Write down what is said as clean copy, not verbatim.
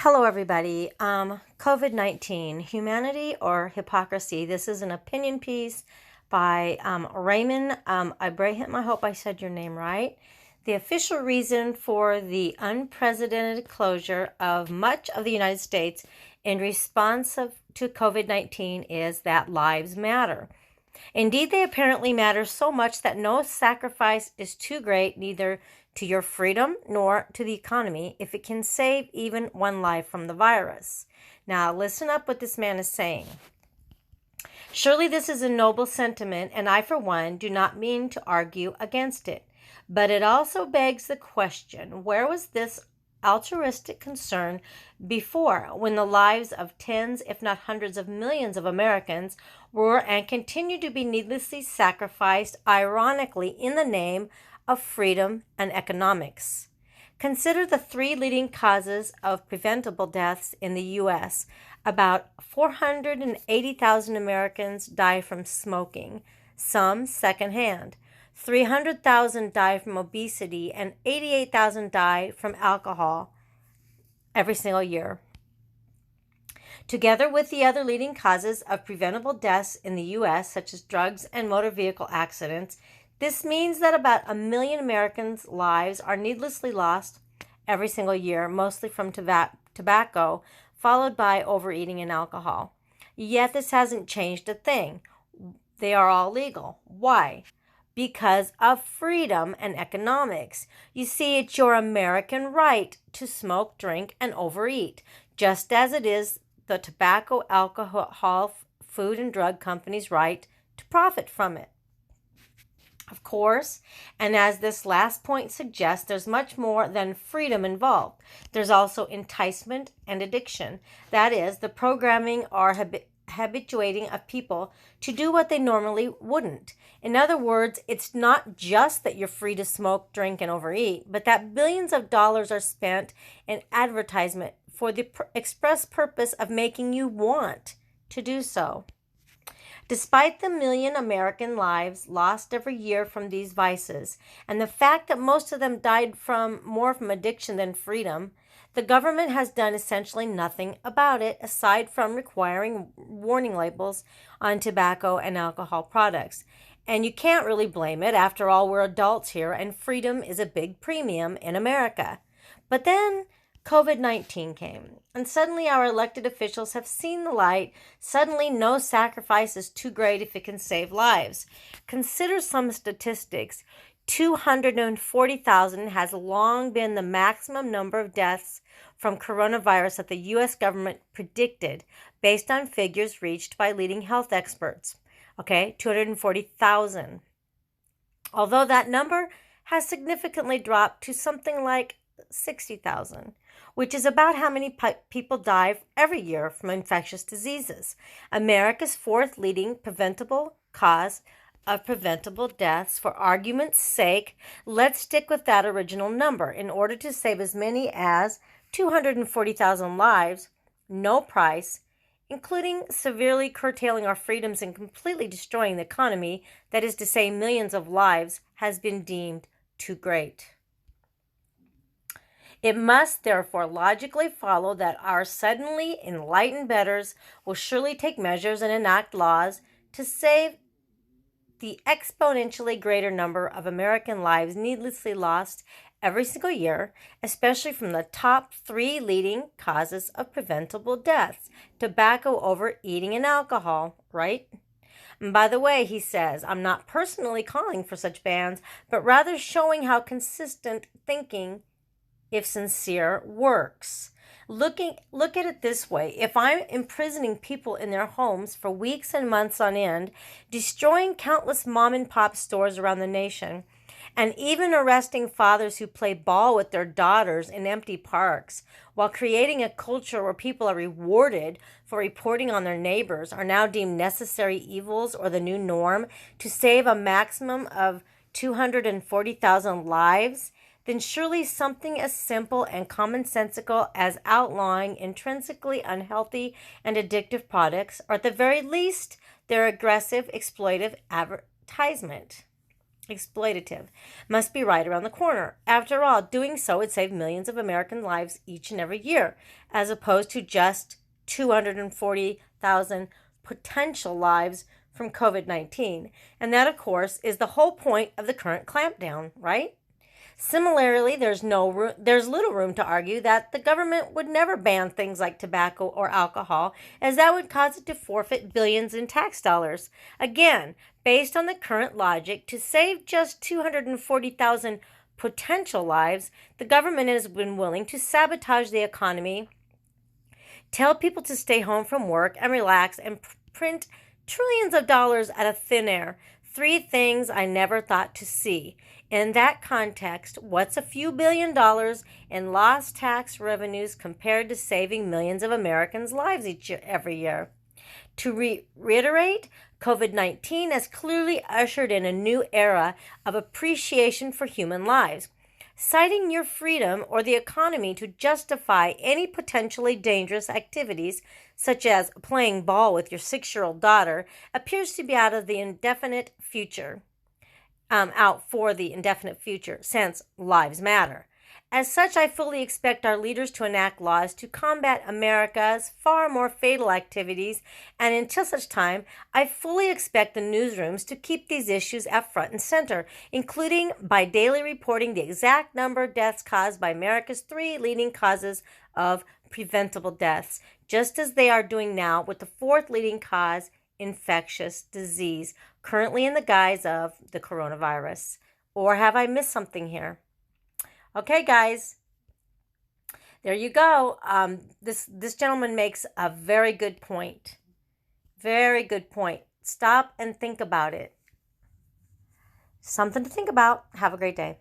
Hello, everybody. COVID-19, Humanity or Hypocrisy. This is an opinion piece by Raymond Ibrahim. I hope I said your name right. The official reason for the unprecedented closure of much of the United States in response to COVID-19 is that lives matter. Indeed, they apparently matter so much that no sacrifice is too great, neither to your freedom nor to the economy, if it can save even one life from the virus. Now, listen up what this man is saying. Surely this is a noble sentiment, and I, for one, do not mean to argue against it. But it also begs the question, where was this altruistic concern before, when the lives of tens, if not hundreds of millions of Americans were and continue to be needlessly sacrificed, ironically, in the name of freedom and economics? Consider the three leading causes of preventable deaths in the U.S. About 480,000 Americans die from smoking, some secondhand. 300,000 die from obesity, and 88,000 die from alcohol every single year. Together with the other leading causes of preventable deaths in the U.S., such as drugs and motor vehicle accidents, this means that about 1 million Americans' lives are needlessly lost every single year, mostly from tobacco, followed by overeating and alcohol. Yet this hasn't changed a thing. They are all legal. Why? Because of freedom and economics. You see, it's your American right to smoke, drink, and overeat, just as it is the tobacco, alcohol, food, and drug companies' right to profit from it. Of course, and as this last point suggests, there's much more than freedom involved. There's also enticement and addiction. That is, the programming or habituating of people to do what they normally wouldn't. In other words, it's not just that you're free to smoke, drink, and overeat, but that billions of dollars are spent in advertisement for the express purpose of making you want to do so. Despite the 1 million American lives lost every year from these vices, and the fact that most of them died more from addiction than freedom, the government has done essentially nothing about it aside from requiring warning labels on tobacco and alcohol products. And you can't really blame it. After all, we're adults here, and freedom is a big premium in America. But then COVID-19 came, and suddenly our elected officials have seen the light. Suddenly, no sacrifice is too great if it can save lives. Consider some statistics. 240,000 has long been the maximum number of deaths from coronavirus that the U.S. government predicted based on figures reached by leading health experts. 240,000. Although that number has significantly dropped to something like 60,000, which is about how many people die every year from infectious diseases. America's fourth leading preventable cause of preventable deaths. For argument's sake, let's stick with that original number. In order to save as many as 240,000 lives, no price, including severely curtailing our freedoms and completely destroying the economy, that is to say millions of lives, has been deemed too great. It must therefore logically follow that our suddenly enlightened betters will surely take measures and enact laws to save the exponentially greater number of American lives needlessly lost every single year, especially from the top three leading causes of preventable deaths: tobacco, overeating, and alcohol, right? And by the way, he says, I'm not personally calling for such bans, but rather showing how consistent thinking, if sincere, works. Look at it this way. If I'm imprisoning people in their homes for weeks and months on end, destroying countless mom and pop stores around the nation, and even arresting fathers who play ball with their daughters in empty parks, while creating a culture where people are rewarded for reporting on their neighbors, are now deemed necessary evils or the new norm to save a maximum of 240,000 lives, then surely something as simple and commonsensical as outlawing intrinsically unhealthy and addictive products, or at the very least, their aggressive, exploitive advertisement, exploitative, must be right around the corner. After all, doing so would save millions of American lives each and every year, as opposed to just 240,000 potential lives from COVID-19. And that, of course, is the whole point of the current clampdown, right? Similarly, there's little room to argue that the government would never ban things like tobacco or alcohol, as that would cause it to forfeit billions in tax dollars. Again, based on the current logic, to save just 240,000 potential lives, the government has been willing to sabotage the economy, tell people to stay home from work and relax, and print trillions of dollars out of thin air. Three things I never thought to see. In that context, what's a few $billion in lost tax revenues compared to saving millions of Americans' lives every year? To reiterate, COVID-19 has clearly ushered in a new era of appreciation for human lives. Citing your freedom or the economy to justify any potentially dangerous activities, such as playing ball with your 6-year-old daughter, appears to be out for the indefinite future, since lives matter. As such, I fully expect our leaders to enact laws to combat America's far more fatal activities, and until such time, I fully expect the newsrooms to keep these issues at front and center, including by daily reporting the exact number of deaths caused by America's 3 leading causes of preventable deaths, just as they are doing now with the 4th leading cause, infectious disease, currently in the guise of the coronavirus. Or have I missed something here? Okay, guys, there you go. This gentleman makes a very good point. Very good point. Stop and think about it. Something to think about. Have a great day.